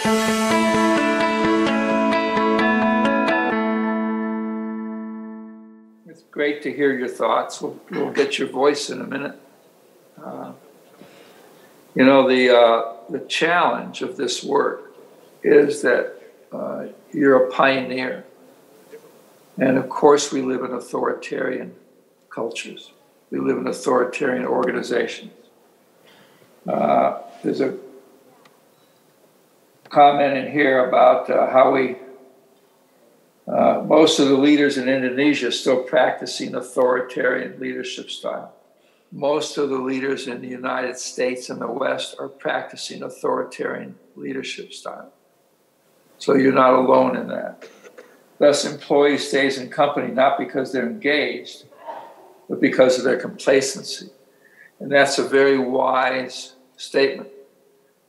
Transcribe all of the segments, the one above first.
It's great to hear your thoughts. We'll get your voice in a minute. You know, the challenge of this work is that you're a pioneer. And of course, we live in authoritarian cultures. We live in authoritarian organizations. There's a comment in here about how most of the leaders in Indonesia are still practicing authoritarian leadership style. Most of the leaders in the United States and the West are practicing authoritarian leadership style. So you're not alone in that. Thus, employee stays in company not because they're engaged, but because of their complacency. And that's a very wise statement.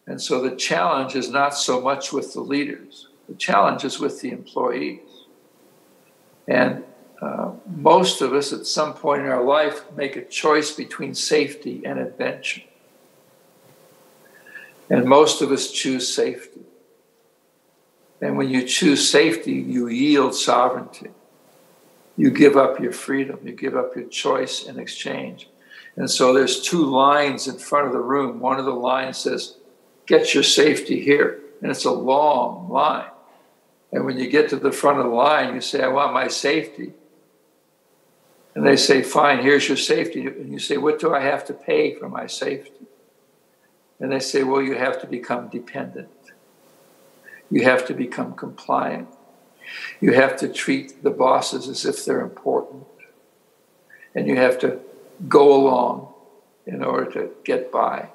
And so the challenge is not so much with the leaders. The challenge is with the employees. And most of us at some point in our life make a choice between safety and adventure. And most of us choose safety. And when you choose safety, you yield sovereignty. You give up your freedom. You give up your choice in exchange. And so there's two lines in front of the room. One of the lines says, get your safety here. And it's a long line. And when you get to the front of the line, you say, I want my safety. And they say, fine, here's your safety. And you say, what do I have to pay for my safety? And they say, well, you have to become dependent. You have to become compliant. You have to treat the bosses as if they're important. And you have to go along in order to get by.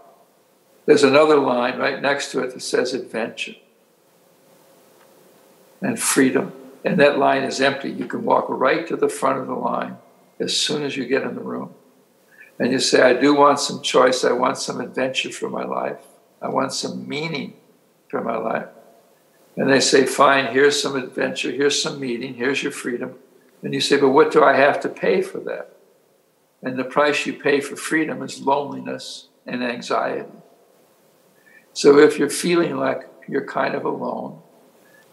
There's another line right next to it that says adventure and freedom. And that line is empty. You can walk right to the front of the line as soon as you get in the room. And you say, I do want some choice. I want some adventure for my life. I want some meaning for my life. And they say, fine, here's some adventure. Here's some meaning. Here's your freedom. And you say, but what do I have to pay for that? And the price you pay for freedom is loneliness and anxiety. So if you're feeling like you're kind of alone,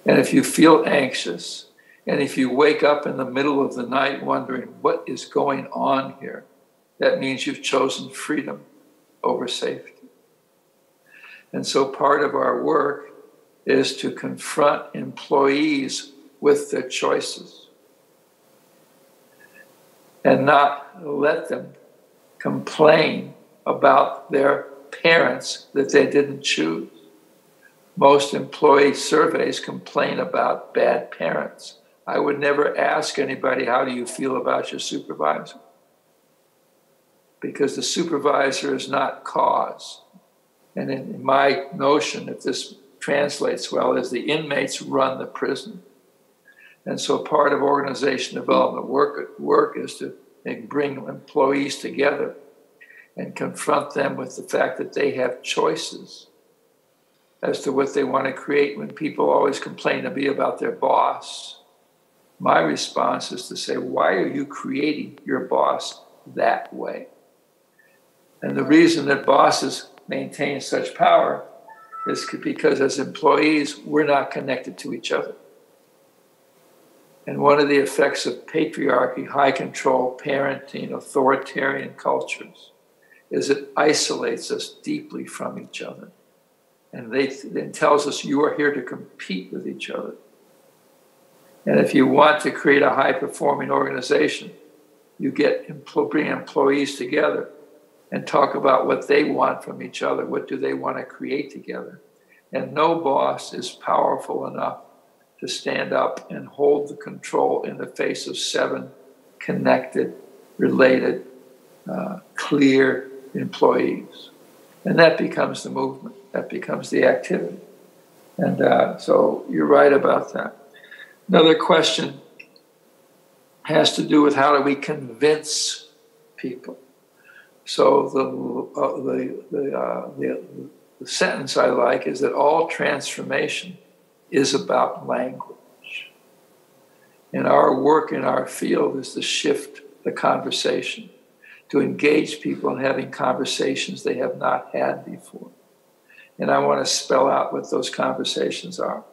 and if you feel anxious, and if you wake up in the middle of the night wondering what is going on here, that means you've chosen freedom over safety. And so part of our work is to confront employees with their choices and not let them complain about their parents that they didn't choose. Most employee surveys complain about bad parents. I would never ask anybody, how do you feel about your supervisor? Because the supervisor is not cause. And in my notion, if this translates well, is the inmates run the prison. And so part of organization development work is to bring employees together and confront them with the fact that they have choices as to what they want to create. When people always complain to me about their boss, my response is to say, why are you creating your boss that way? And the reason that bosses maintain such power is because as employees, we're not connected to each other. And one of the effects of patriarchy, high control, parenting, authoritarian cultures is it isolates us deeply from each other. And it tells us you are here to compete with each other. And if you want to create a high-performing organization, you bring employees together and talk about what they want from each other. What do they want to create together? And no boss is powerful enough to stand up and hold the control in the face of 7 connected, related, clear employees. And that becomes the movement. That becomes the activity. And so you're right about that. Another question has to do with how do we convince people. So the sentence I like is that all transformation is about language. And our work in our field is to shift the conversation, to engage people in having conversations they have not had before. And I want to spell out what those conversations are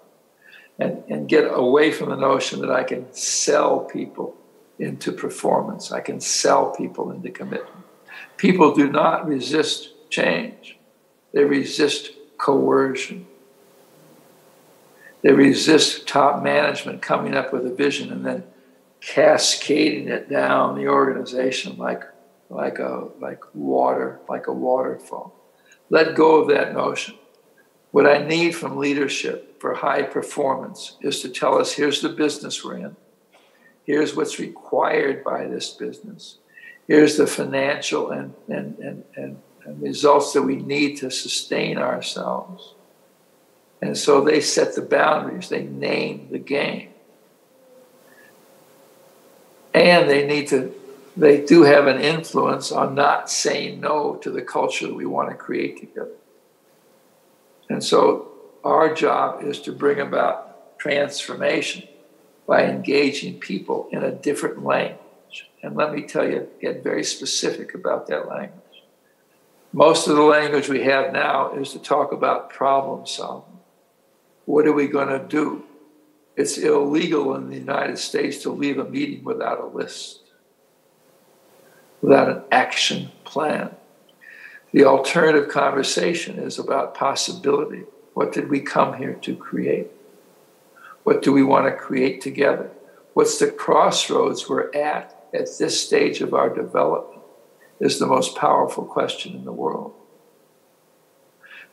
and get away from the notion that I can sell people into performance. I can sell people into commitment. People do not resist change. They resist coercion. They resist top management coming up with a vision and then cascading it down the organization like water, like a waterfall. Let go of that notion. What I need from leadership for high performance is to tell us, here's the business we're in. Here's what's required by this business. Here's the financial and results that we need to sustain ourselves. And so they set the boundaries. They name the game. And they do have an influence on not saying no to the culture that we want to create together. And so our job is to bring about transformation by engaging people in a different language. And let me tell you, get very specific about that language. Most of the language we have now is to talk about problem solving. What are we going to do? It's illegal in the United States to leave a meeting without a list, without an action plan. The alternative conversation is about possibility. What did we come here to create? What do we want to create together? What's the crossroads we're at this stage of our development is the most powerful question in the world.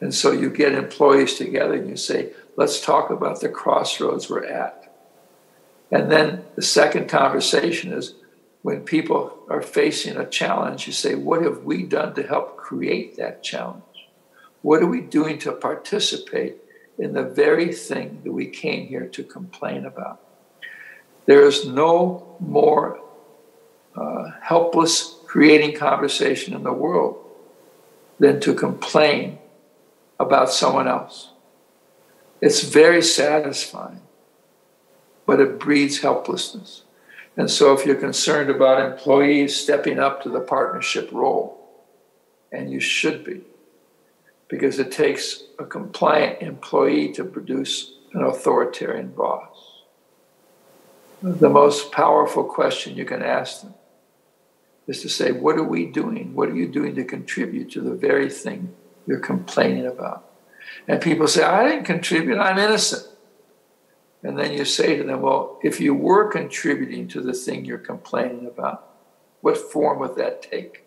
And so you get employees together and you say, let's talk about the crossroads we're at. And then the second conversation is, when people are facing a challenge, you say, what have we done to help create that challenge? What are we doing to participate in the very thing that we came here to complain about? There is no more helpless creating conversation in the world than to complain about someone else. It's very satisfying, but it breeds helplessness. And so if you're concerned about employees stepping up to the partnership role, and you should be, because it takes a compliant employee to produce an authoritarian boss. The most powerful question you can ask them is to say, what are we doing? What are you doing to contribute to the very thing you're complaining about? And people say, I didn't contribute, I'm innocent. And then you say to them, well, if you were contributing to the thing you're complaining about, what form would that take?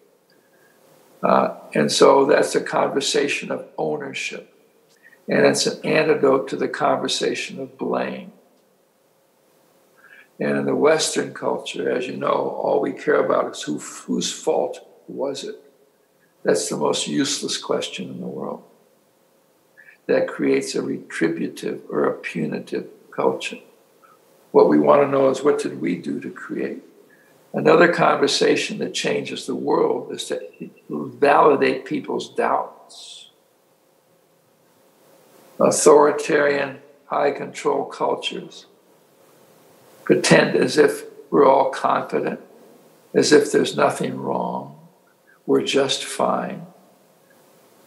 And so that's a conversation of ownership. And it's an antidote to the conversation of blame. And in the Western culture, as you know, all we care about is whose fault was it? That's the most useless question in the world. That creates a retributive or a punitive culture. What we want to know is, what did we do to create? Another conversation that changes the world is to validate people's doubts. Authoritarian, high control cultures pretend as if we're all confident, as if there's nothing wrong, we're just fine.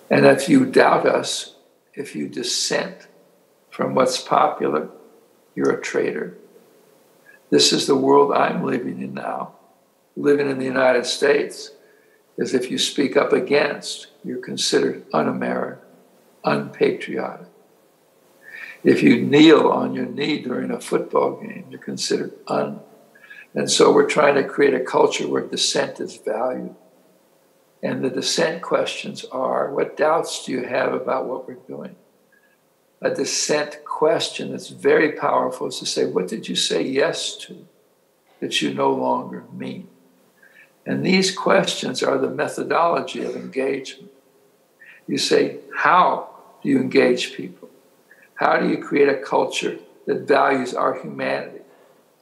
And if you doubt us, if you dissent from what's popular, you're a traitor. This is the world I'm living in now. Living in the United States is, if you speak up against, you're considered un-American, unpatriotic. If you kneel on your knee during a football game, you're considered And so we're trying to create a culture where dissent is valued. And the dissent questions are, what doubts do you have about what we're doing? A dissent question that's very powerful is to say, what did you say yes to that you no longer mean? And these questions are the methodology of engagement. You say, how do you engage people? How do you create a culture that values our humanity?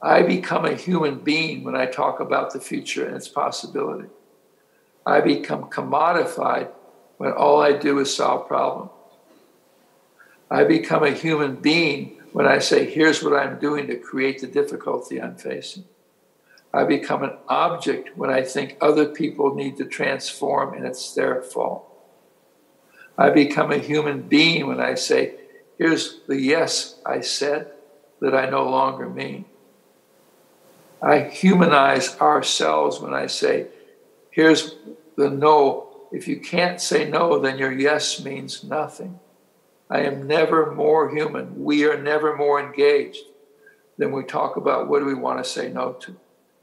I become a human being when I talk about the future and its possibility. I become commodified when all I do is solve problems. I become a human being when I say, here's what I'm doing to create the difficulty I'm facing. I become an object when I think other people need to transform and it's their fault. I become a human being when I say, here's the yes I said that I no longer mean. I humanize ourselves when I say, here's the no. If you can't say no, then your yes means nothing. I am never more human. We are never more engaged than we talk about what do we want to say no to,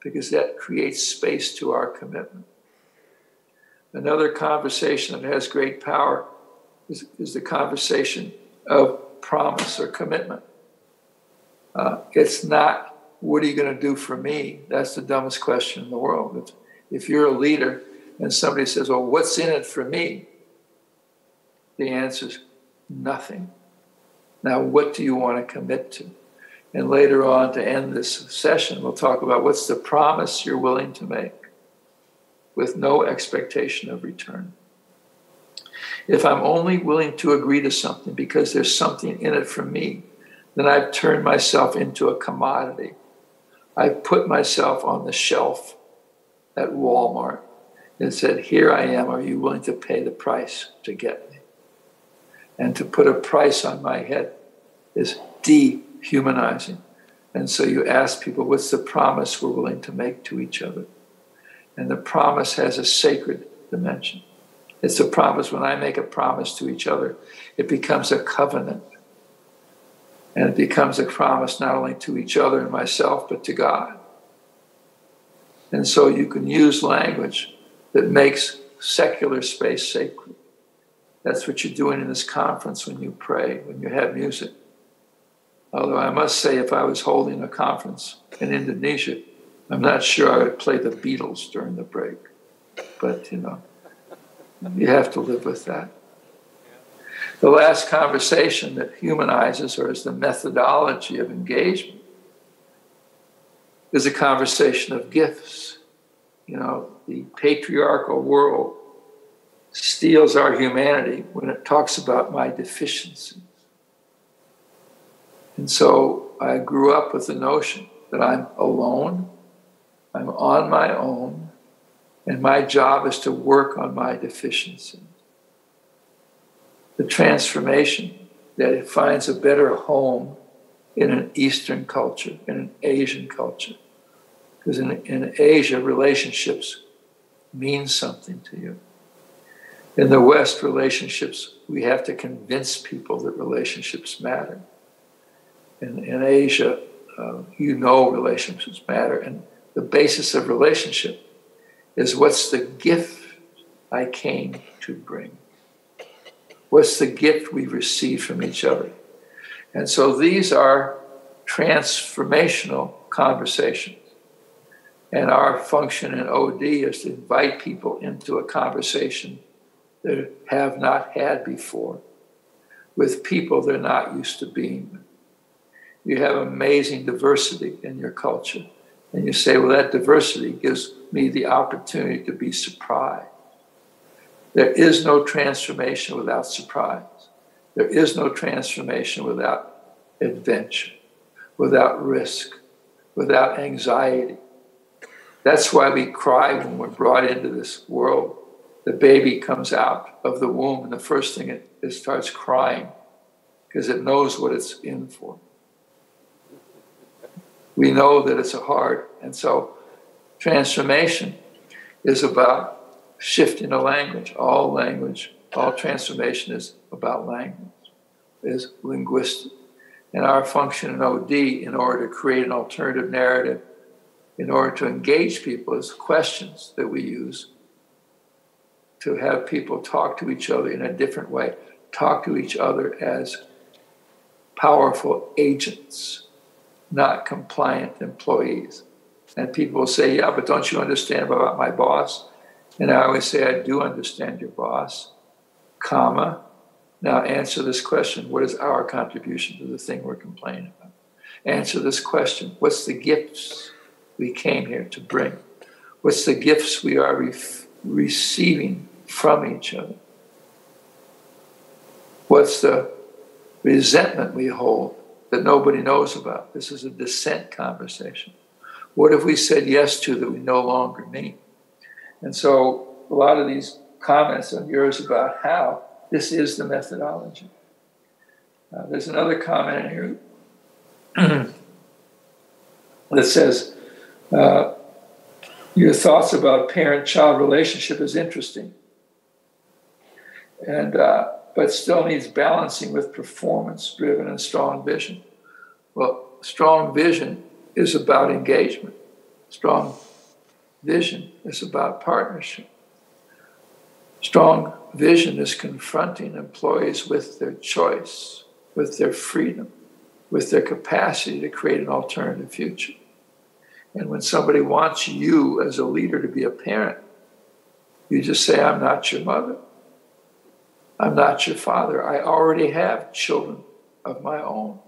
because that creates space to our commitment. Another conversation that has great power is the conversation of promise or commitment. It's not, what are you going to do for me? That's the dumbest question in the world. If you're a leader and somebody says, well, what's in it for me? The answer is nothing. Now, what do you want to commit to? And later on, to end this session, we'll talk about what's the promise you're willing to make with no expectation of return. If I'm only willing to agree to something because there's something in it for me, then I've turned myself into a commodity. I've put myself on the shelf at Walmart and said, here I am, are you willing to pay the price to get me? And to put a price on my head is dehumanizing. And so you ask people, what's the promise we're willing to make to each other? And the promise has a sacred dimension. It's a promise. When I make a promise to each other, it becomes a covenant. And it becomes a promise not only to each other and myself, but to God. And so you can use language that makes secular space sacred. That's what you're doing in this conference when you pray, when you have music. Although I must say, if I was holding a conference in Indonesia, I'm not sure I would play the Beatles during the break. But, you have to live with that. The last conversation that humanizes, or is the methodology of engagement, is a conversation of gifts. The patriarchal world steals our humanity when it talks about my deficiencies. And so I grew up with the notion that I'm alone, I'm on my own, and my job is to work on my deficiencies. The transformation that it finds a better home in an Eastern culture, in an Asian culture. Because in Asia, relationships mean something to you. In the West, relationships, we have to convince people that relationships matter. In Asia, relationships matter. And the basis of relationship is, what's the gift I came to bring? What's the gift we receive from each other? And so these are transformational conversations. And our function in OD is to invite people into a conversation they have not had before with people they're not used to being with. You have amazing diversity in your culture. And you say, well, that diversity gives me the opportunity to be surprised. There is no transformation without surprise. There is no transformation without adventure, without risk, without anxiety. That's why we cry when we're brought into this world. The baby comes out of the womb, and the first thing it starts crying because it knows what it's in for. We know that it's a heart. And so transformation is about shifting a language. All transformation is about language, is linguistic. And our function in OD, in order to create an alternative narrative, in order to engage people, is questions that we use to have people talk to each other in a different way, talk to each other as powerful agents, not compliant employees. And people will say, yeah, but don't you understand about my boss? And I always say, I do understand your boss, comma. Now answer this question. What is our contribution to the thing we're complaining about? Answer this question. What's the gifts we came here to bring? What's the gifts we are receiving from each other? What's the resentment we hold that nobody knows about? This is a dissent conversation. What have we said yes to that we no longer mean? And so a lot of these comments of yours about how This is the methodology. There's another comment in here that says, your thoughts about parent-child relationship is interesting, and but still needs balancing with performance-driven and strong vision. Well, strong vision is about engagement. Strong vision is about partnership. Strong vision is confronting employees with their choice, with their freedom, with their capacity to create an alternative future. And when somebody wants you as a leader to be a parent, you just say, I'm not your mother. I'm not your father. I already have children of my own.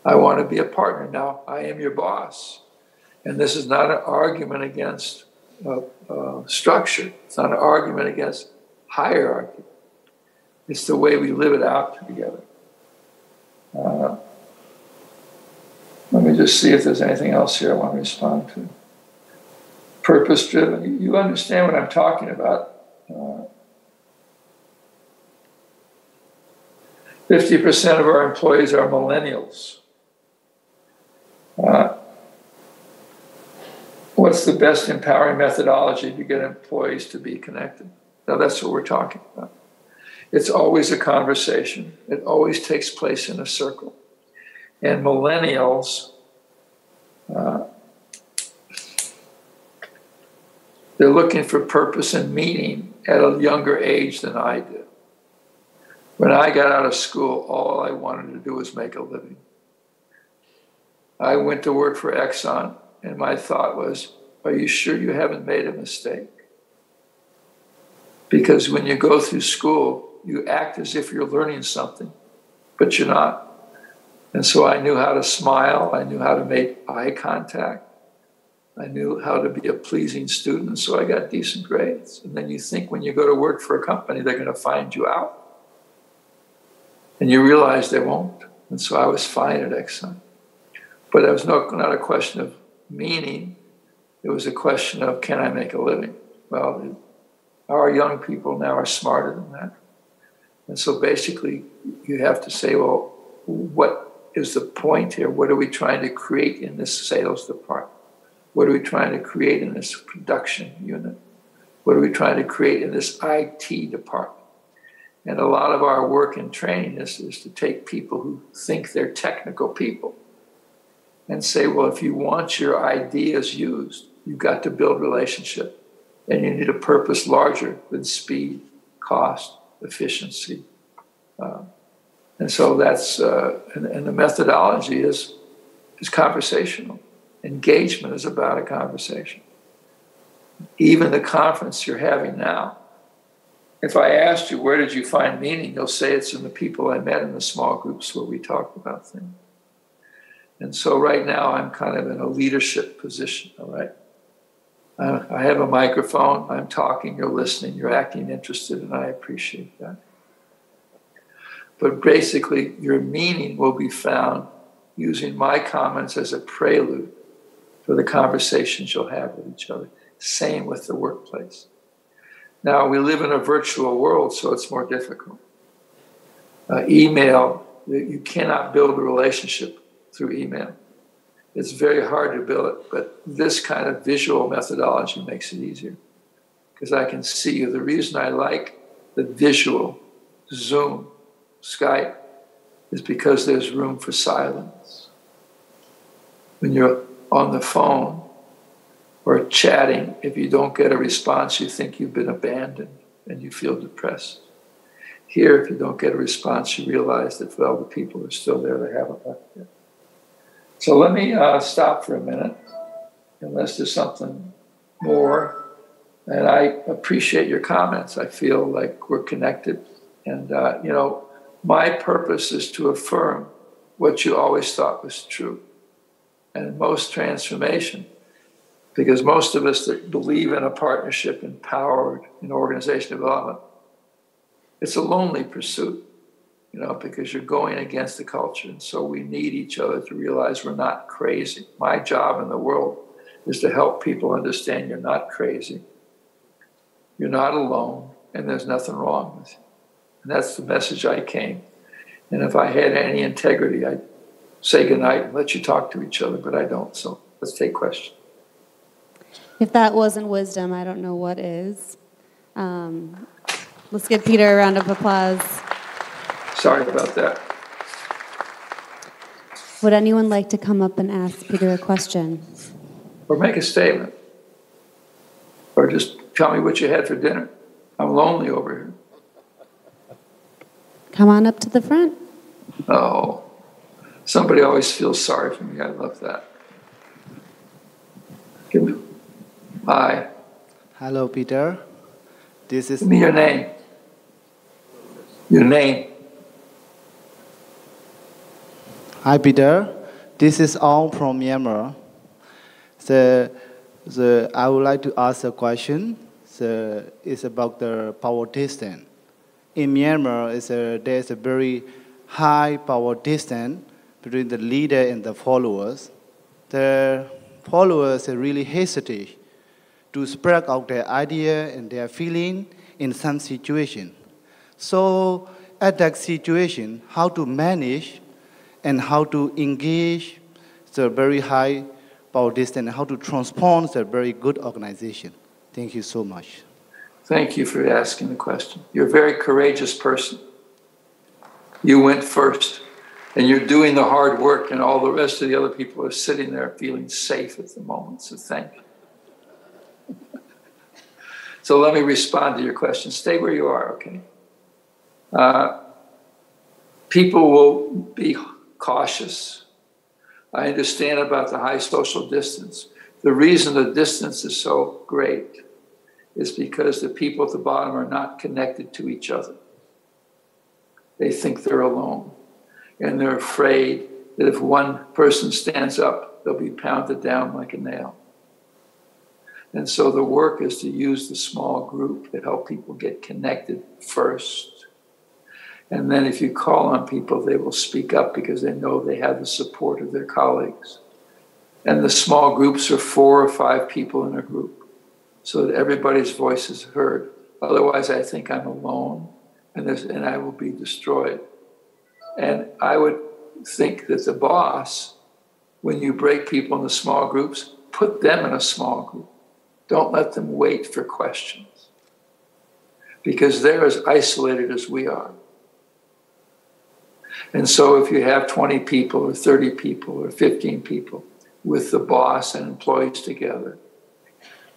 I want to be a partner. Now, I am your boss. And this is not an argument against structure. It's not an argument against hierarchy. It's the way we live it out together. Let me just see if there's anything else here I want to respond to. Purpose-driven. You understand what I'm talking about. 50% of our employees are millennials. What's the best empowering methodology to get employees to be connected? Now, that's what we're talking about. It's always a conversation. It always takes place in a circle. And millennials, they're looking for purpose and meaning at a younger age than I did. When I got out of school, all I wanted to do was make a living. I went to work for Exxon, and my thought was, are you sure you haven't made a mistake? Because when you go through school, you act as if you're learning something, but you're not. And so I knew how to smile. I knew how to make eye contact. I knew how to be a pleasing student, so I got decent grades. And then you think when you go to work for a company, they're going to find you out. And you realize they won't. And so I was fine at Exxon. But it was not a question of meaning. It was a question of, can I make a living? Well, our young people now are smarter than that. And so basically, you have to say, well, what is the point here? What are we trying to create in this sales department? What are we trying to create in this production unit? What are we trying to create in this IT department? And a lot of our work and training is to take people who think they're technical people and say, well, if you want your ideas used, you've got to build relationship. And you need a purpose larger than speed, cost, efficiency. And so that's, and the methodology is conversational. Engagement is about a conversation. Even the conference you're having now, if I asked you, where did you find meaning? You'll say it's in the people I met in the small groups where we talked about things. And so right now I'm kind of in a leadership position, all right? I have a microphone, I'm talking, you're listening, you're acting interested, and I appreciate that. But basically, your meaning will be found using my comments as a prelude for the conversations you'll have with each other. Same with the workplace. Now, we live in a virtual world, so it's more difficult. Email, you cannot build a relationship through email. It's very hard to build it, but this kind of visual methodology makes it easier because I can see you. The reason I like the visual Zoom, Skype, is because there's room for silence. When you're on the phone or chatting, if you don't get a response, you think you've been abandoned and you feel depressed. Here, if you don't get a response, you realize that, well, the people are still there, they haven't left yet. So let me stop for a minute, unless there's something more. And I appreciate your comments. I feel like we're connected. And, my purpose is to affirm what you always thought was true. And most transformation, because most of us that believe in a partnership, empowered in organization development, it's a lonely pursuit, because you're going against the culture. And so we need each other to realize we're not crazy. My job in the world is to help people understand you're not crazy. You're not alone. and there's nothing wrong with you. And that's the message I came. And if I had any integrity, I'd say goodnight and let you talk to each other, but I don't. So let's take questions. If that wasn't wisdom, I don't know what is. Let's give Peter a round of applause. Sorry about that. Would anyone like to come up and ask Peter a question? Or make a statement. Or just tell me what you had for dinner. I'm lonely over here. Come on up to the front. Oh, somebody always feels sorry for me. I love that. Give me. Hi. Hello, Peter. This is... Give me your name. Your name. Hi, Peter. This is Ong from Myanmar. I would like to ask a question. It's about the power distance. In Myanmar, there's a very high power distance between the leader and the followers. The followers really hesitate to spread out their idea and their feeling in some situation. So at that situation, how to manage and how to engage the very high power distance, how to transform the very good organization. Thank you so much. Thank you for asking the question. You're a very courageous person. You went first, and you're doing the hard work, and all the rest of the other people are sitting there feeling safe at the moment, so thank you. So let me respond to your question. Stay where you are, okay? People will be cautious. I understand about the high social distance. The reason the distance is so great is because the people at the bottom are not connected to each other. They think they're alone. And they're afraid that if one person stands up, they'll be pounded down like a nail. And so the work is to use the small group to help people get connected first. And then if you call on people, they will speak up because they know they have the support of their colleagues. And the small groups are 4 or 5 people in a group, so that everybody's voice is heard. Otherwise, I think I'm alone, and I will be destroyed. And I would think that the boss, when you break people into small groups, put them in a small group. Don't let them wait for questions, because they're as isolated as we are. And so if you have 20 people or 30 people or 15 people with the boss and employees together,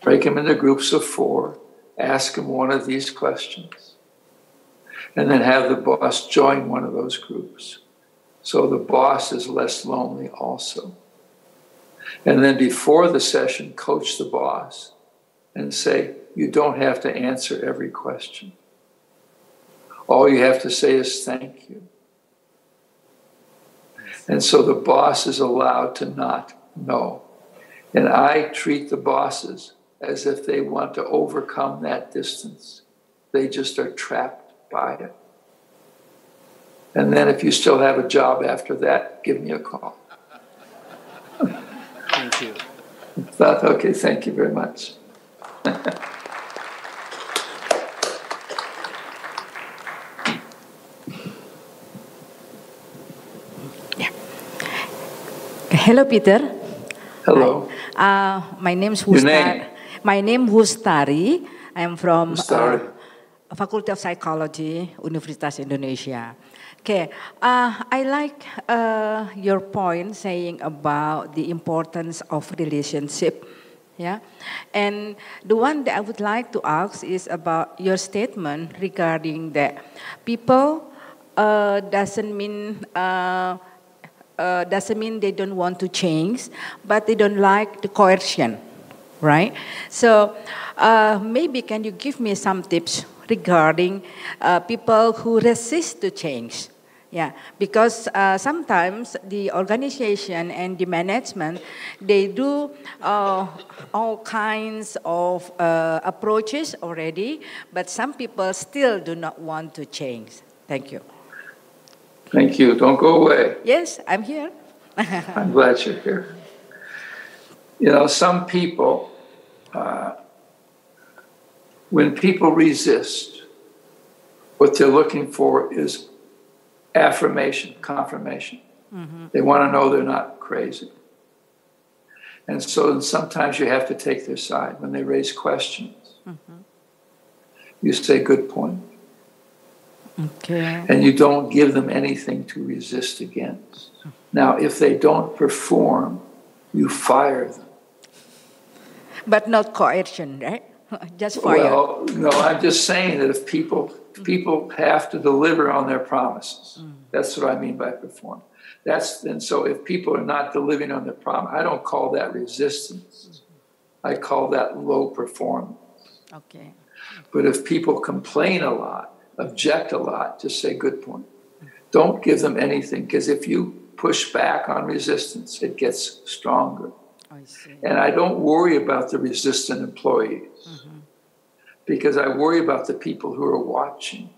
break them into groups of 4, ask them one of these questions, and then have the boss join one of those groups. So the boss is less lonely also. And then before the session, coach the boss and say, you don't have to answer every question. All you have to say is thank you. And so the boss is allowed to not know. And I treat the bosses as if they want to overcome that distance. They just are trapped by it. And then if you still have a job after that, give me a call. Thank you. Okay, thank you very much. Hello, Peter. Hello. My name is Your name? My name is Hustari. I'm from Hustari. Faculty of Psychology, Universitas Indonesia. Okay, I like your point saying about the importance of relationship. Yeah, and the one that I would like to ask is about your statement regarding that people doesn't mean they don't want to change, but they don't like the coercion, right? So maybe can you give me some tips regarding people who resist to change? Yeah, because sometimes the organization and the management, they do all kinds of approaches already, but some people still do not want to change. Thank you. Thank you. Don't go away. Yes, I'm here. I'm glad you're here. You know, some people, when people resist, what they're looking for is affirmation, confirmation. They want to know they're not crazy. And so sometimes you have to take their side when they raise questions. You say, good point. Okay. And you don't give them anything to resist against. Now, if they don't perform, you fire them. But not coercion, right? Just fire. Well, no, I'm just saying that if people have to deliver on their promises. That's what I mean by perform. And so if people are not delivering on their promise, I don't call that resistance. I call that low performance. Okay. But if people complain a lot, object a lot, just say, good point. Don't give them anything, because if you push back on resistance, it gets stronger. I see. And I don't worry about the resistant employees, because I worry about the people who are watching.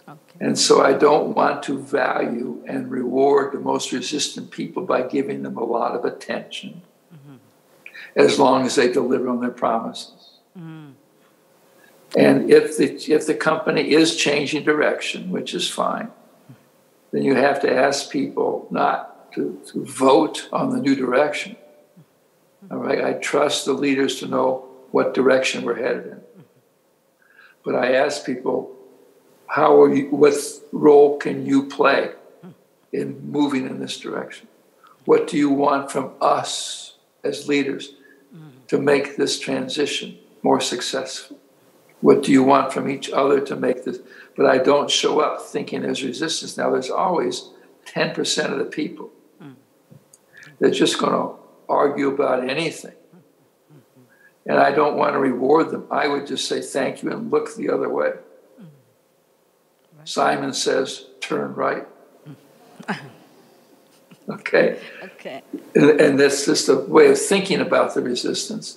Okay. And so I don't want to value and reward the most resistant people by giving them a lot of attention, as long as they deliver on their promises. And if the company is changing direction, which is fine, then you have to ask people not to vote on the new direction. All right, I trust the leaders to know what direction we're headed in. But I ask people, what role can you play in moving in this direction? What do you want from us as leaders to make this transition more successful? What do you want from each other to make this? But I don't show up thinking there's resistance. Now, there's always 10% of the people. They're just going to argue about anything. And I don't want to reward them. I would just say thank you and look the other way. Simon says, turn right. Okay? Okay. And that's just a way of thinking about the resistance.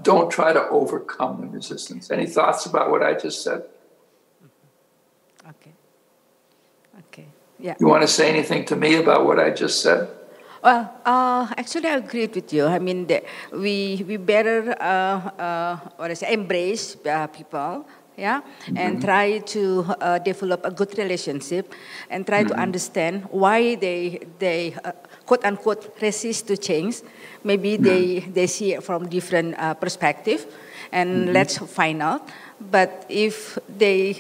Don't try to overcome the resistance. Any thoughts about what I just said? Okay. Okay. Yeah. You want to say anything to me about what I just said? Well, actually, I agree with you. I mean, we better embrace people, yeah, and try to develop a good relationship, and try to understand why they quote unquote resist to change. Maybe they see it from different perspective, and let's find out. But if they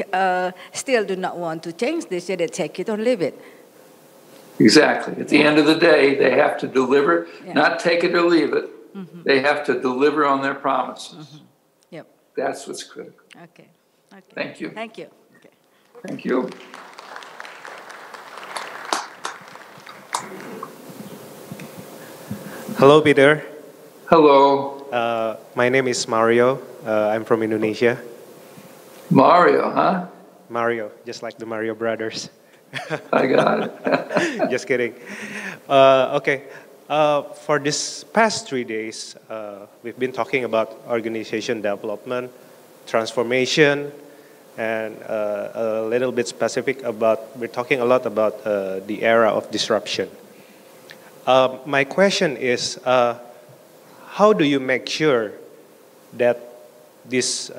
still do not want to change, they say they take it or leave it. Exactly. At the end of the day, they have to deliver, not take it or leave it. They have to deliver on their promises. Yep. That's what's critical. Okay. Okay. Thank you. Thank you. Okay. Thank you. Hello, Peter. Hello. My name is Mario. I'm from Indonesia. Mario, huh? Mario, just like the Mario Brothers. I got it. Just kidding. Okay. For this past 3 days, we've been talking about organization development, transformation, and a little bit specific about, we're talking a lot about the era of disruption. My question is, how do you make sure that these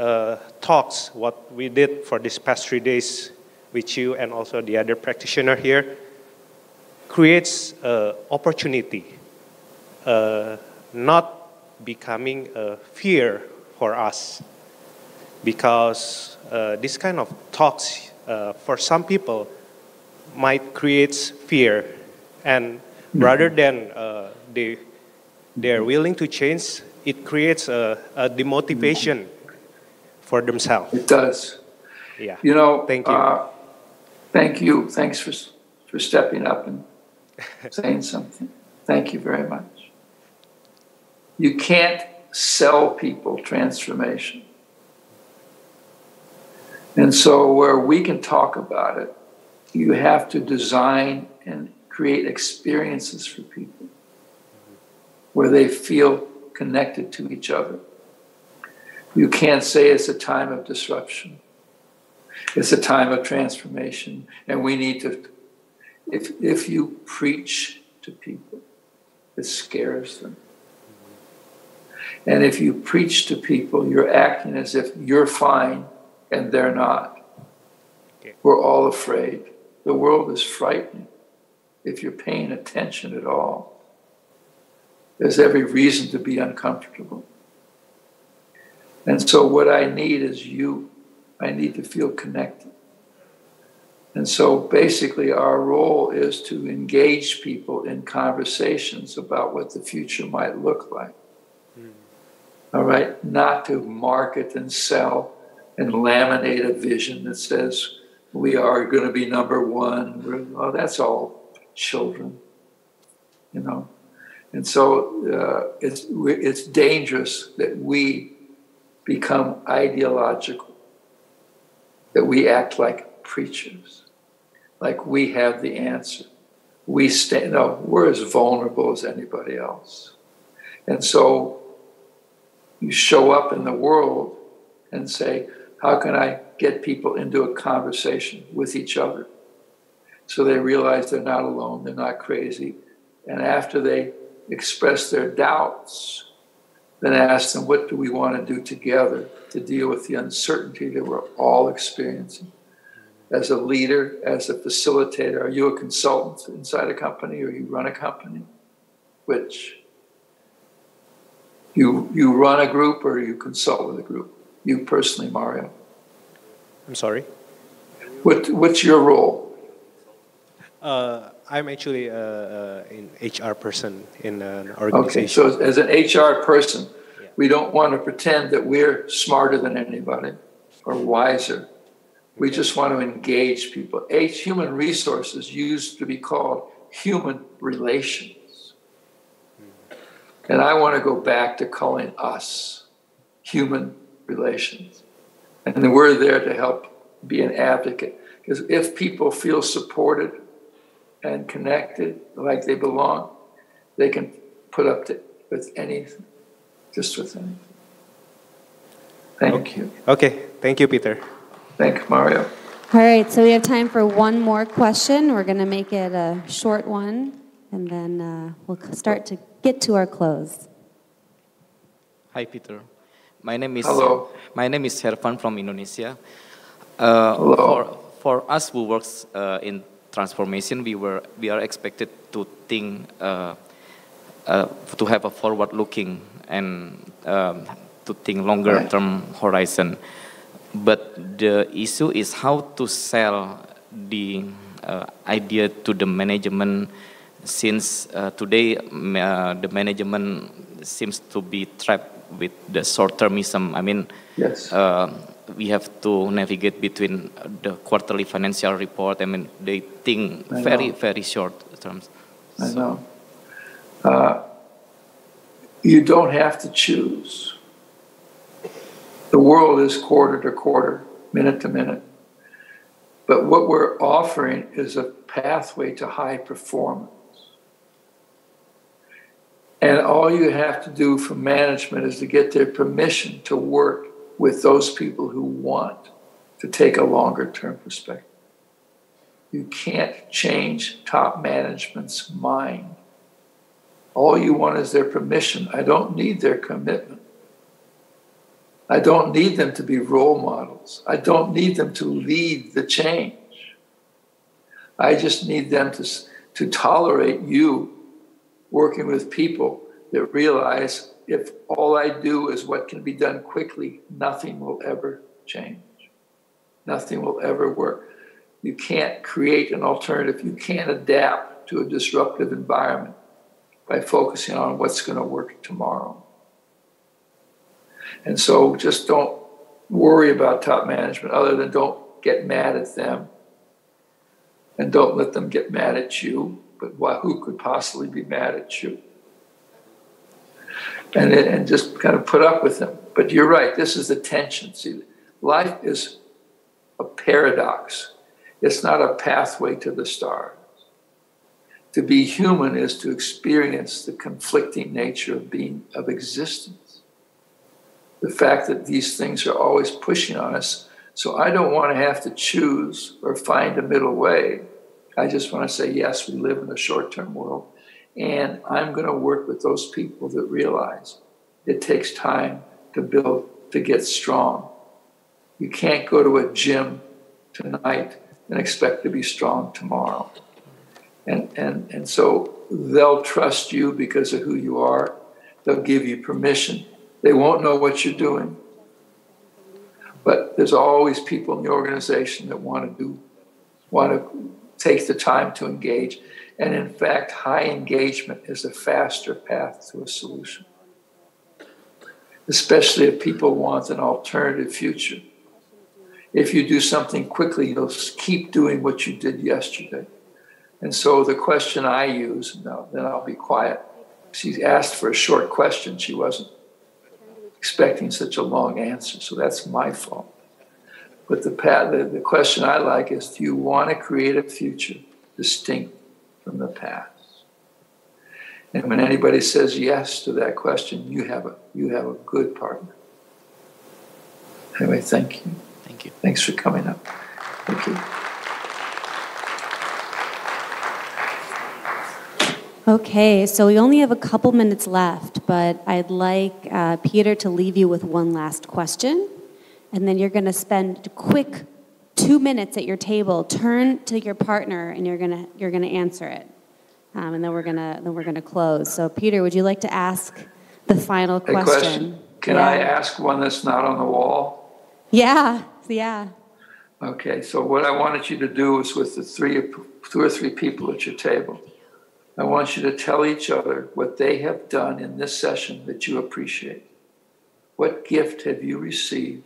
talks, what we did for this past 3 days with you and also the other practitioner here, creates opportunity, not becoming a fear for us? Because this kind of talks, for some people, might create fear, and rather than they're willing to change, it creates a demotivation for themselves. It does. Yeah. You know, thank you. Thank you. Thanks for stepping up and saying something. Thank you very much. You can't sell people transformation. And so where we can talk about it, you have to design and create experiences for people where they feel connected to each other. You can't say it's a time of disruption. It's a time of transformation. And we need to, if you preach to people, it scares them. And if you preach to people, you're acting as if you're fine and they're not. We're all afraid. The world is frightening. If you're paying attention at all, there's every reason to be uncomfortable. And so what I need is you. I need to feel connected. And so basically our role is to engage people in conversations about what the future might look like. All right? Not to market and sell and laminate a vision that says we are going to be number one. Oh, that's all children, you know. And so it's dangerous that we become ideological, that we act like preachers, like we have the answer. We're as vulnerable as anybody else. And so you show up in the world and say, how can I get people into a conversation with each other? So they realize they're not alone, they're not crazy. And after they express their doubts, then ask them, what do we want to do together to deal with the uncertainty that we're all experiencing? As a leader, as a facilitator, are you a consultant inside a company or you run a company? Which? You run a group or you consult with a group? You personally, Mario. I'm sorry? What's your role? I'm actually an HR person in an organization. Okay, so as an HR person, we don't want to pretend that we're smarter than anybody or wiser. We just want to engage people. Human resources used to be called human relations. And I want to go back to calling us human relations. And then we're there to help be an advocate. Because if people feel supported and connected like they belong, they can put up with anything, just with anything. Thank you. Okay, thank you, Peter. Thank you, Mario. All right, so we have time for one more question. We're going to make it a short one, and then we'll start to get to our close. Hi, Peter. My name is Hello. My name is Hervan from Indonesia. Hello. For us who works in transformation, we are expected to think to have a forward-looking and to think longer-term horizon. But the issue is how to sell the idea to the management, since today the management seems to be trapped with the short-termism. I mean, yes. We have to navigate between the quarterly financial report. I mean, they think very short terms. I know. You don't have to choose. The world is quarter to quarter, minute to minute. But what we're offering is a pathway to high performance. And all you have to do from management is to get their permission to work with those people who want to take a longer term perspective. You can't change top management's mind. All you want is their permission. I don't need their commitment. I don't need them to be role models. I don't need them to lead the change. I just need them to tolerate you working with people that realize if all I do is what can be done quickly, nothing will ever change. Nothing will ever work. You can't create an alternative. You can't adapt to a disruptive environment by focusing on what's going to work tomorrow. And so just don't worry about top management other than don't get mad at them. And don't let them get mad at you. But who could possibly be mad at you? And just kind of put up with them. But you're right, this is the tension. See, life is a paradox. It's not a pathway to the stars. To be human is to experience the conflicting nature of existence. The fact that these things are always pushing on us. So I don't want to have to choose or find a middle way. I just want to say, yes, we live in a short-term world. And I'm going to work with those people that realize it takes time to build, to get strong. You can't go to a gym tonight and expect to be strong tomorrow. And so they'll trust you because of who you are. They'll give you permission. They won't know what you're doing. But there's always people in the organization that want to take the time to engage. And in fact, high engagement is a faster path to a solution, especially if people want an alternative future. If you do something quickly, you'll keep doing what you did yesterday. And so the question I use, now then I'll be quiet. She asked for a short question. She wasn't expecting such a long answer, so that's my fault. But the question I like is, do you want to create a future distinct from the past? And when anybody says yes to that question, you have a good partner. Anyway, thank you. Thank you. Thanks for coming up. Thank you. Okay, so we only have a couple minutes left, but I'd like Peter to leave you with one last question, and then you're going to spend a quick 2 minutes at your table. Turn to your partner, and you're gonna answer it, and then we're gonna close. So, Peter, would you like to ask the final question? Can I ask one that's not on the wall? Yeah. Okay, so what I wanted you to do is with the two or three people at your table, I want you to tell each other what they have done in this session that you appreciate. What gift have you received?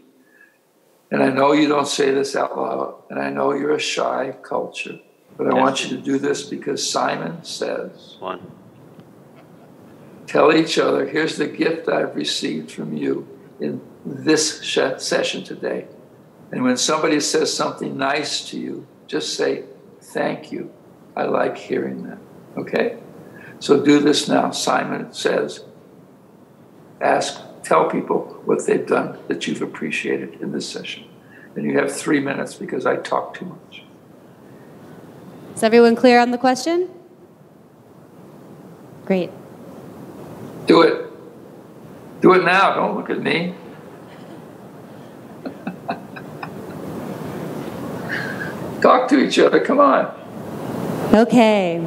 And I know you don't say this out loud, and I know you're a shy culture, but I want you to do this because Simon says, tell each other, here's the gift I've received from you in this session today. And when somebody says something nice to you, just say, thank you. I like hearing that. Okay? So do this now. Simon says, tell people what they've done that you've appreciated in this session. And you have 3 minutes because I talk too much. Is everyone clear on the question? Great. Do it. Do it now. Don't look at me. Talk to each other. Come on. Okay.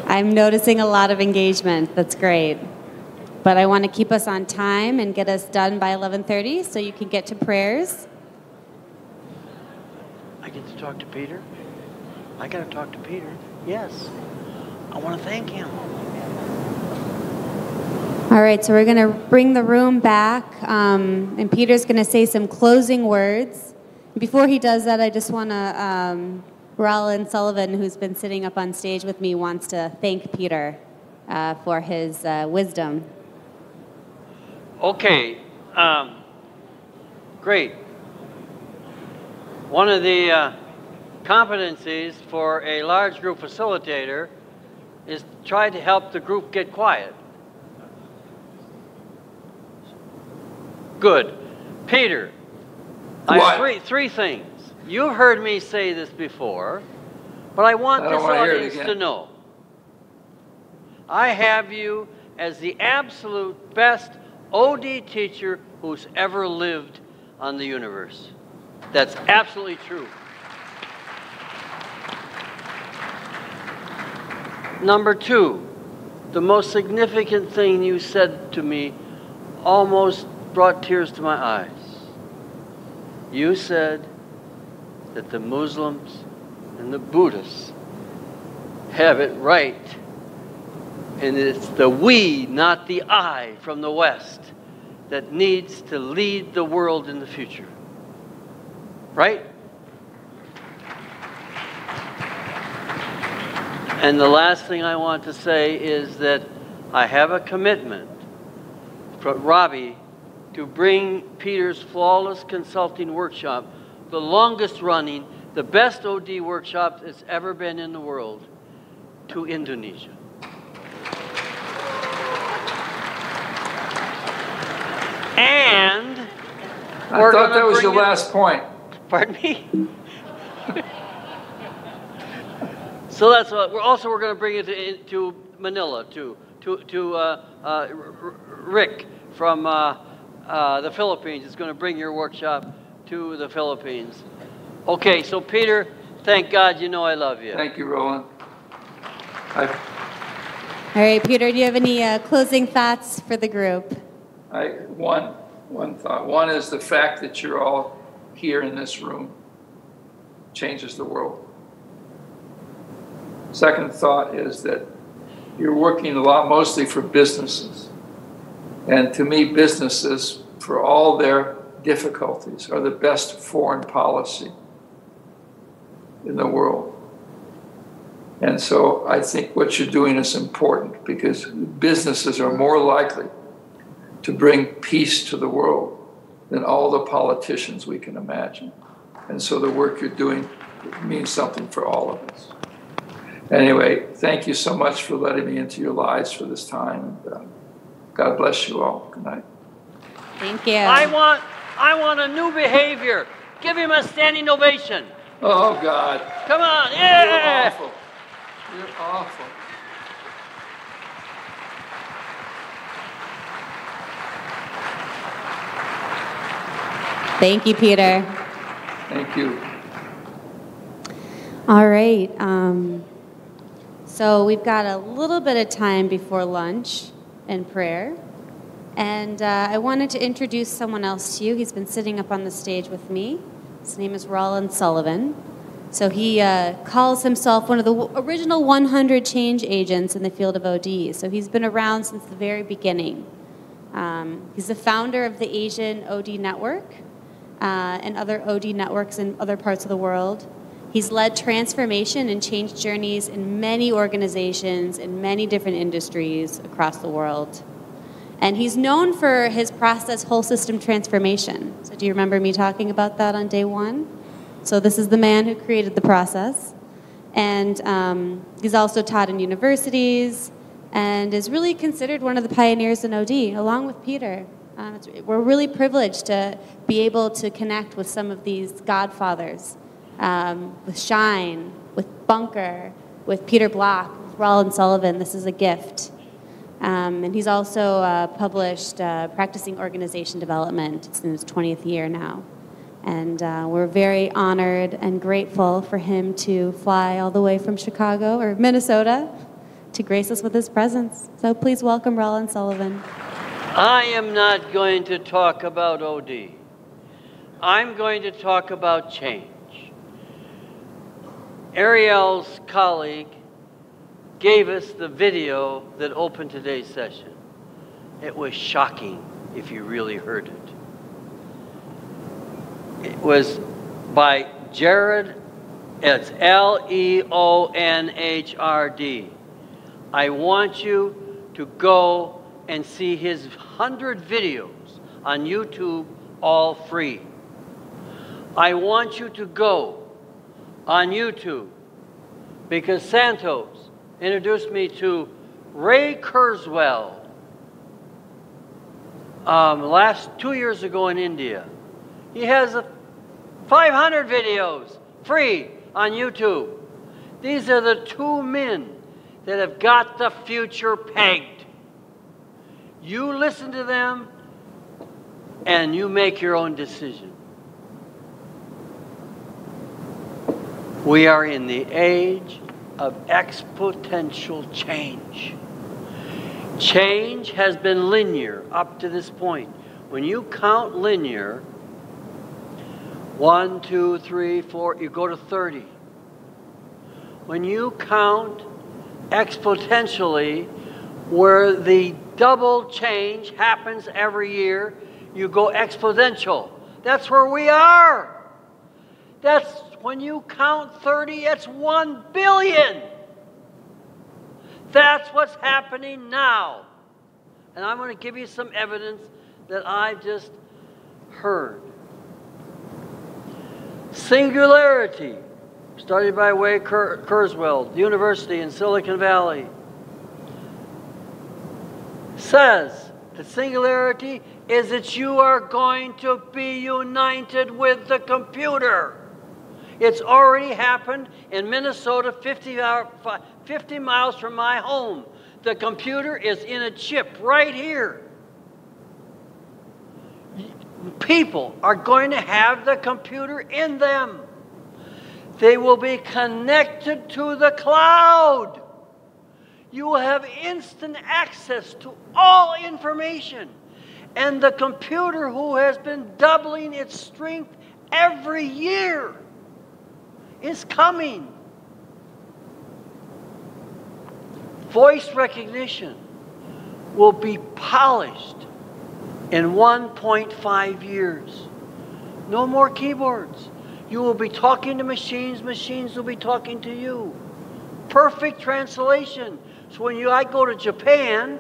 I'm noticing a lot of engagement. That's great. But I want to keep us on time and get us done by 11:30 so you can get to prayers. I get to talk to Peter? I got to talk to Peter. Yes. I want to thank him. All right, so we're going to bring the room back, and Peter's going to say some closing words. Before he does that, I just want to, Rollin Sullivan, who's been sitting up on stage with me, wants to thank Peter for his wisdom. Okay. Great. One of the competencies for a large group facilitator is to try to help the group get quiet. Good. Peter, I have three things. You heard me say this before, but I want this audience to know. I have you as the absolute best OD teacher who's ever lived on the universe. That's absolutely true. Number two, the most significant thing you said to me almost brought tears to my eyes. You said that the Muslims and the Buddhists have it right, and it's the we, not the I, from the West that needs to lead the world in the future. Right? And the last thing I want to say is that I have a commitment from Robbie to bring Peter's Flawless Consulting Workshop, the longest running, the best OD workshop that's ever been in the world, to Indonesia. And I thought that was your last point. Pardon me? So that's what we're going to bring it to Manila, to Rick from the Philippines is going to bring your workshop to the Philippines. Okay, so Peter, Thank God you know I love you. Thank you, Roland. All right, Peter, do you have any closing thoughts for the group? One thought. One is the fact that you're all here in this room changes the world. Second thought is that you're working a lot mostly for businesses. And to me, businesses, for all their difficulties, are the best foreign policy in the world. And so I think what you're doing is important because businesses are more likely to bring peace to the world than all the politicians we can imagine. And so the work you're doing means something for all of us. Anyway, thank you so much for letting me into your lives for this time. And, God bless you all. Good night. Thank you. I want a new behavior. Give him a standing ovation. Oh, God. Come on. Yeah. You're awful. You're awful. Thank you, Peter. Thank you. All right. So we've got a little bit of time before lunch and prayer. And I wanted to introduce someone else to you. He's been sitting up on the stage with me. His name is Roland Sullivan. So he calls himself one of the original 100 change agents in the field of OD. So he's been around since the very beginning. He's the founder of the Asian OD Network and other OD networks in other parts of the world. He's led transformation and change journeys in many organizations in many different industries across the world. And he's known for his process whole system transformation. So do you remember me talking about that on day one? So this is the man who created the process. And he's also taught in universities and is really considered one of the pioneers in OD, along with Peter. We're really privileged to be able to connect with some of these godfathers, with Shine, with Bunker, with Peter Block, with Roland Sullivan. This is a gift. And he's also published Practicing Organization Development. It's in his 20th year now. And we're very honored and grateful for him to fly all the way from Chicago or Minnesota to grace us with his presence. So please welcome Roland Sullivan. I am not going to talk about OD. I'm going to talk about change. Ariel's colleague gave us the video that opened today's session. It was shocking if you really heard it. It was by Jared, it's Leonhrd. I want you to go and see his 100 videos on YouTube, all free. I want you to go on YouTube because Santos introduced me to Ray Kurzweil last 2 years ago in India. He has 500 videos free on YouTube. These are the two men that have got the future pegged. You listen to them and you make your own decision. We are in the age of exponential change. Change has been linear up to this point. When you count linear, 1, 2, 3, 4, you go to 30. When you count exponentially, where the double change happens every year, you go exponential. That's where we are. That's when you count 30, it's 1 billion. That's what's happening now. And I'm going to give you some evidence that I've just heard. Singularity, studied by Ray Kurzweil, University in Silicon Valley, says that singularity is that you are going to be united with the computer. It's already happened in Minnesota, 50 miles from my home. The computer is in a chip right here. People are going to have the computer in them. They will be connected to the cloud. You will have instant access to all information. And the computer, who has been doubling its strength every year, is coming. Voice recognition will be polished in 1.5 years. No more keyboards. You will be talking to machines, machines will be talking to you. Perfect translation. So when I go to Japan,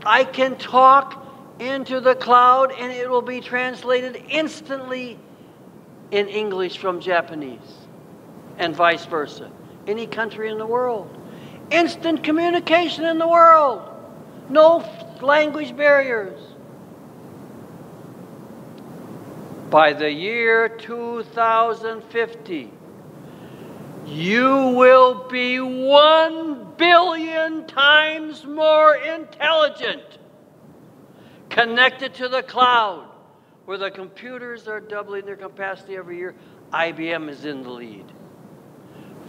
I can talk into the cloud and it will be translated instantly in English from Japanese, and vice versa. Any country in the world. Instant communication in the world. No language barriers. By the year 2050, you will be 1 billion times more intelligent, connected to the cloud, where the computers are doubling their capacity every year. IBM is in the lead.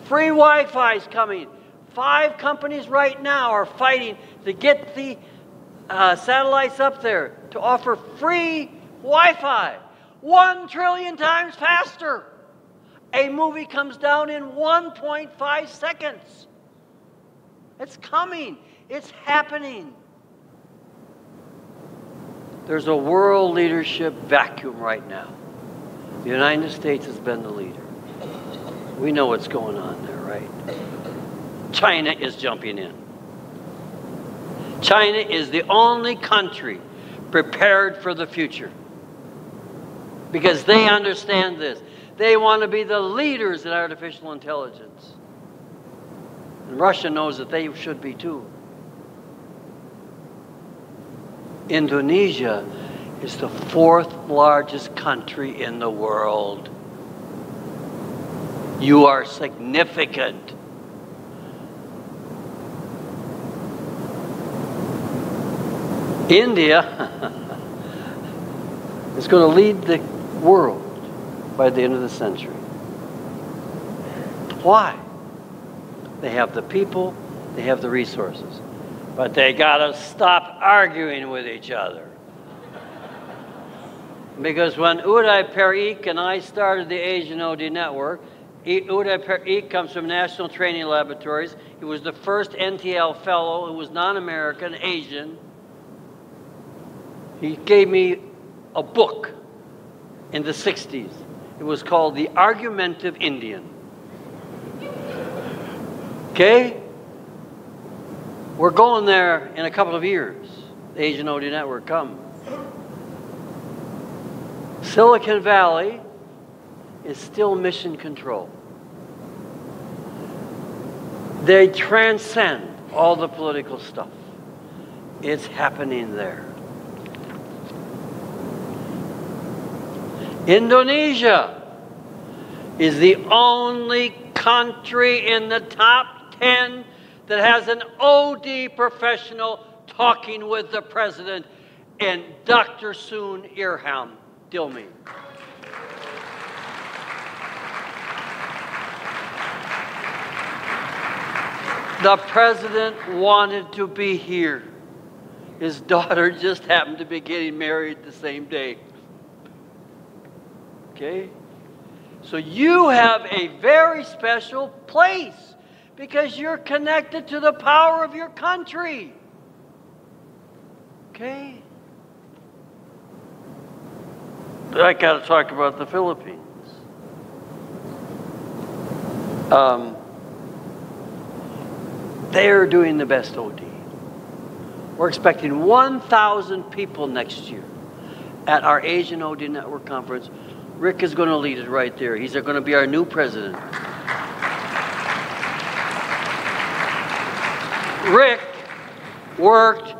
Free Wi-Fi is coming. 5 companies right now are fighting to get the satellites up there to offer free Wi-Fi. 1 trillion times faster. A movie comes down in 1.5 seconds. It's coming. It's happening. There's a world leadership vacuum right now. The United States has been the leader. We know what's going on there, right? China is jumping in. China is the only country prepared for the future, because they understand this. They want to be the leaders in artificial intelligence. And Russia knows that they should be too. Indonesia is the 4th largest country in the world. You are significant. India is going to lead the world by the end of the century. Why? They have the people, they have the resources, but they got to stop arguing with each other. Because when Uday Parikh and I started the Asian OD Network, Uday Parikh comes from National Training Laboratories. He was the first NTL fellow who was non-American, Asian. He gave me a book in the 60s. It was called The Argumentative Indian. Okay? We're going there in a couple of years. The Asian OD Network come. Silicon Valley is still mission control. They transcend all the political stuff. It's happening there. Indonesia is the only country in the top 10 that has an OD professional talking with the president, and Dr. Soon Irham Dilmi. The president wanted to be here. His daughter just happened to be getting married the same day. Okay? So you have a very special place because you're connected to the power of your country. Okay? But I got to talk about the Philippines. They're doing the best OD. We're expecting 1,000 people next year at our Asian OD Network Conference. Rick is going to lead it right there. He's going to be our new president. Rick worked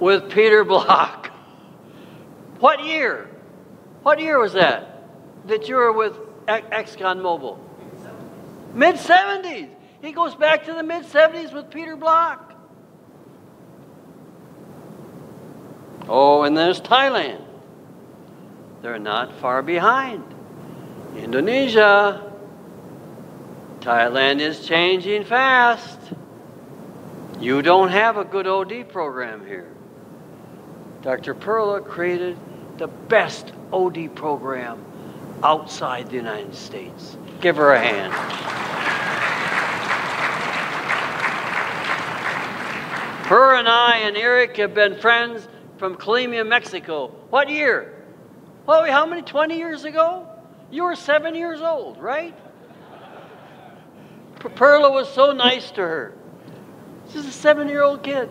with Peter Block. What year? What year was that you were with ExxonMobil? Mid-70s. He goes back to the mid-70s with Peter Block. Oh, and there's Thailand. They're not far behind. Indonesia. Thailand is changing fast. You don't have a good OD program here. Dr. Perla created the best OD program outside the United States. Give her a hand. Her and I and Eric have been friends from Colombia, Mexico. What year? Well, how many? 20 years ago? You were 7 years old, right? Perla was so nice to her. She's a 7-year-old kid.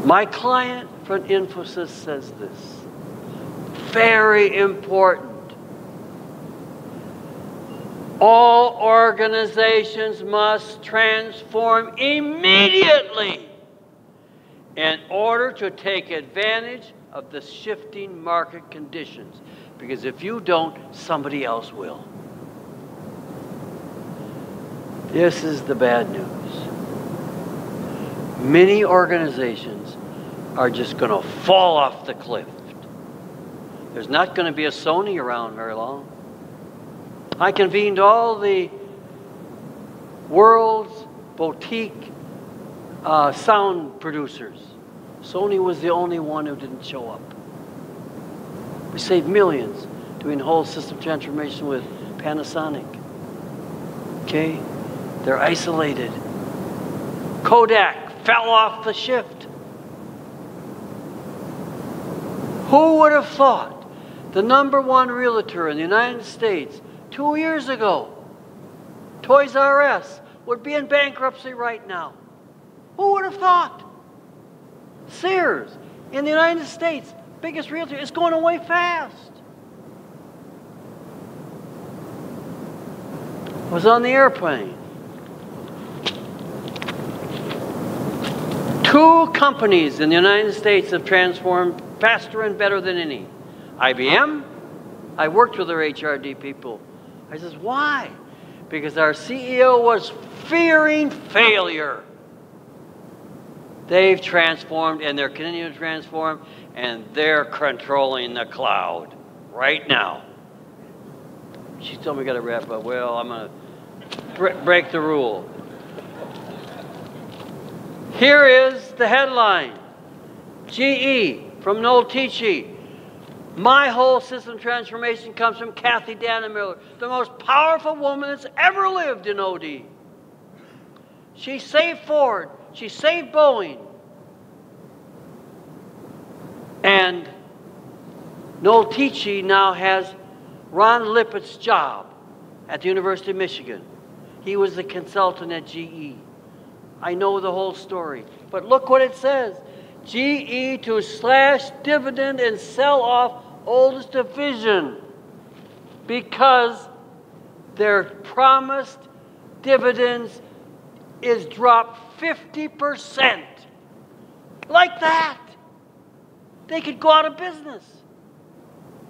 My client from Infosys says this. Very important. All organizations must transform immediately in order to take advantage of the shifting market conditions. Because if you don't, somebody else will. This is the bad news. Many organizations are just going to fall off the cliff. There's not going to be a Sony around very long. I convened all the world's boutique sound producers. Sony was the only one who didn't show up. We saved millions doing whole system transformation with Panasonic. Okay? They're isolated. Kodak fell off the shift. Who would have thought the #1 realtor in the United States 2 years ago, Toys R Us, would be in bankruptcy right now? Who would have thought? Sears in the United States, biggest realtor, is going away fast. I was on the airplane. 2 companies in the United States have transformed faster and better than any. IBM, I worked with their HRD people. I says, why? Because our CEO was fearing failure. They've transformed and they're continuing to transform, and they're controlling the cloud right now. She told me I got to wrap up. Well, I'm going to break the rule. Here is the headline. GE from Noel Tichy. My whole system transformation comes from Kathy Dannemiller, the most powerful woman that's ever lived in OD. She saved Ford. She saved Boeing. And Noel Tichy now has Ron Lippett's job at the University of Michigan. He was the consultant at GE. I know the whole story. But look what it says. GE to slash dividend and sell off oldest division because their promised dividends is dropped 50%. Like that. They could go out of business.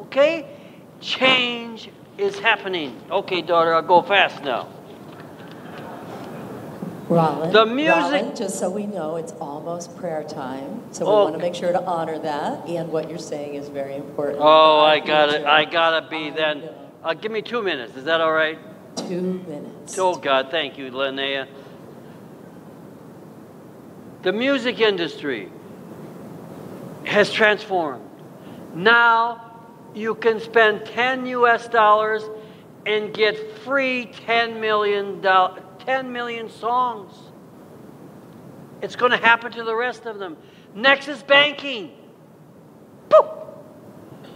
Okay? Change is happening. Okay, daughter, I'll go fast now. Rollin, just so we know, it's almost prayer time, so we want to make sure to honor that, and what you're saying is very important. Oh, I gotta be then. Give me 2 minutes. Is that all right? 2 minutes. Oh God, thank you, Linnea. The music industry has transformed. Now you can spend $10 US and get free 10 million songs. It's going to happen to the rest of them. Next is banking. Boop.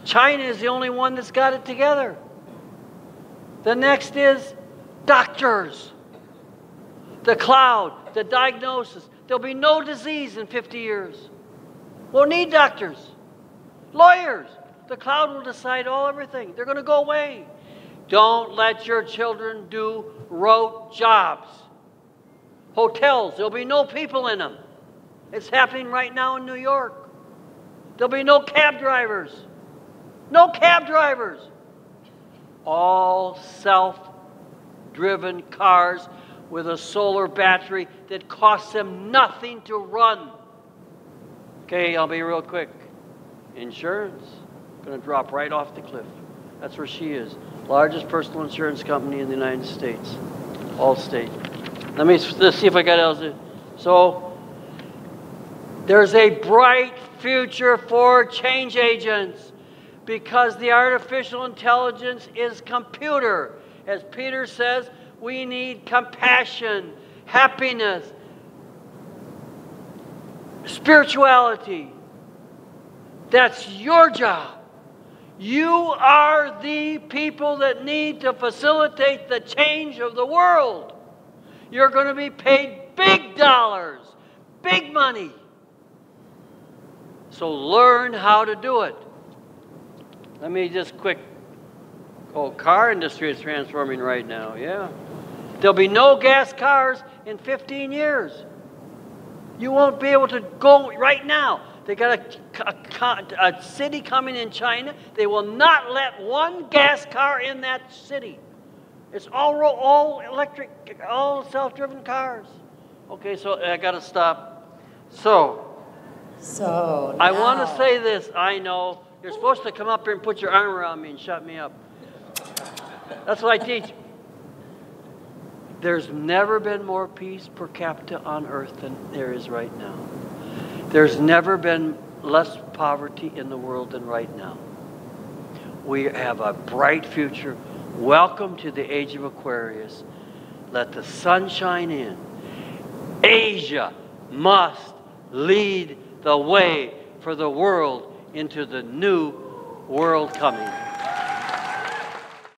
China is the only one that's got it together. The next is doctors. The cloud, the diagnosis. There'll be no disease in 50 years. We'll need doctors. Lawyers. The cloud will decide everything. They're going to go away. Don't let your children do rote jobs. Hotels, there'll be no people in them. It's happening right now in New York. There'll be no cab drivers. No cab drivers. All self-driven cars with a solar battery that costs them nothing to run. Okay, I'll be real quick. Insurance, going to drop right off the cliff. That's where she is. Largest personal insurance company in the United States. Allstate. Let's see if I got else. So, there's a bright future for change agents because the artificial intelligence is computer. As Peter says, we need compassion, happiness, spirituality. That's your job. You are the people that need to facilitate the change of the world. You're going to be paid big dollars, big money. So learn how to do it. Let me just quick. Oh, car industry is transforming right now, yeah. There'll be no gas cars in 15 years. You won't be able to go right now. They got a city coming in China. They will not let one gas car in that city. It's all electric, all self-driven cars. Okay, so I got to stop. So I want to say this. I know you're supposed to come up here and put your arm around me and shut me up. That's what I teach. There's never been more peace per capita on earth than there is right now. There's never been less poverty in the world than right now. We have a bright future. Welcome to the age of Aquarius. Let the sun shine in. Asia must lead the way for the world into the new world coming.